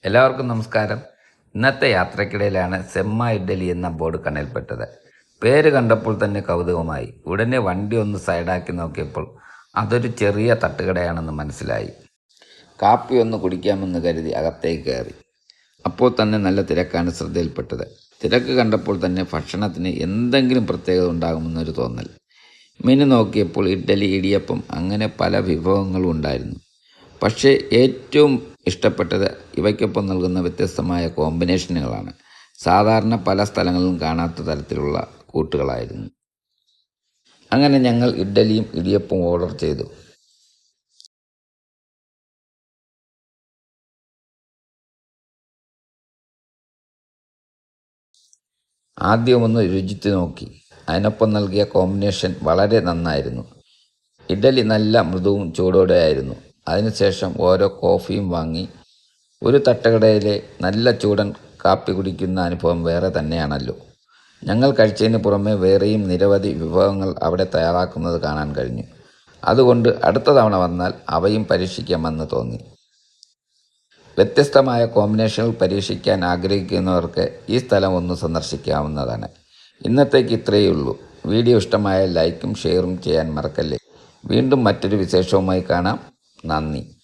എല്ലാവർക്കും നമസ്കാരം. ഇന്നത്തെ യാത്രക്കിടയിലാണ് സെമ്മ ഇഡ്ഡലി എന്ന ബോർഡ് കണ്ണിൽപ്പെട്ടത്. പേര് കണ്ടപ്പോൾ തന്നെ കൗതുകമായി. ഉടനെ വണ്ടി ഒന്ന് സൈഡാക്കി നോക്കിയപ്പോൾ അതൊരു ചെറിയ തട്ടുകടയാണെന്ന് മനസ്സിലായി. കാപ്പി ഒന്ന് കുടിക്കാമെന്ന് കരുതി അകത്തേക്ക് കയറി. അപ്പോൾ തന്നെ നല്ല തിരക്കാണ് ശ്രദ്ധയിൽപ്പെട്ടത്. തിരക്ക് കണ്ടപ്പോൾ തന്നെ ഭക്ഷണത്തിന് എന്തെങ്കിലും പ്രത്യേകത ഉണ്ടാകുമെന്നൊരു തോന്നൽ. മെനു നോക്കിയപ്പോൾ ഇഡ്ഡലി, ഇടിയപ്പം അങ്ങനെ പല വിഭവങ്ങളും ഉണ്ടായിരുന്നു. പക്ഷേ ഏറ്റവും ഇഷ്ടപ്പെട്ടത് ഇവയ്ക്കൊപ്പം നൽകുന്ന വ്യത്യസ്തമായ കോമ്പിനേഷനുകളാണ്. സാധാരണ പല സ്ഥലങ്ങളിലും കാണാത്ത തരത്തിലുള്ള കൂട്ടുകളായിരുന്നു. അങ്ങനെ ഞങ്ങൾ ഇഡ്ഡലിയും ഇടിയപ്പവും ഓർഡർ ചെയ്തു. ആദ്യം ഒന്ന് രുചിച്ച് നോക്കി. അതിനൊപ്പം നൽകിയ കോമ്പിനേഷൻ വളരെ നന്നായിരുന്നു. ഇഡ്ഡലി നല്ല മൃദുവും ചൂടോടെയായിരുന്നു. അതിനുശേഷം ഓരോ കോഫിയും വാങ്ങി. ഒരു തട്ടുകടയിലെ നല്ല ചൂടൻ കാപ്പി കുടിക്കുന്ന അനുഭവം വേറെ തന്നെയാണല്ലോ. ഞങ്ങൾ കഴിച്ചതിന് പുറമെ വേറെയും നിരവധി വിഭവങ്ങൾ അവിടെ തയ്യാറാക്കുന്നത് കാണാൻ കഴിഞ്ഞു. അതുകൊണ്ട് അടുത്ത തവണ വന്നാൽ അവയും പരീക്ഷിക്കാമെന്ന് തോന്നി. വ്യത്യസ്തമായ കോമ്പിനേഷനുകൾ പരീക്ഷിക്കാൻ ആഗ്രഹിക്കുന്നവർക്ക് ഈ സ്ഥലം ഒന്ന് സന്ദർശിക്കാവുന്നതാണ്. ഇന്നത്തേക്ക് ഇത്രയേ ഉള്ളൂ. വീഡിയോ ഇഷ്ടമായ ലൈക്കും ഷെയറും ചെയ്യാൻ മറക്കല്ലേ. വീണ്ടും മറ്റൊരു വിശേഷവുമായി കാണാം. നന്ദി.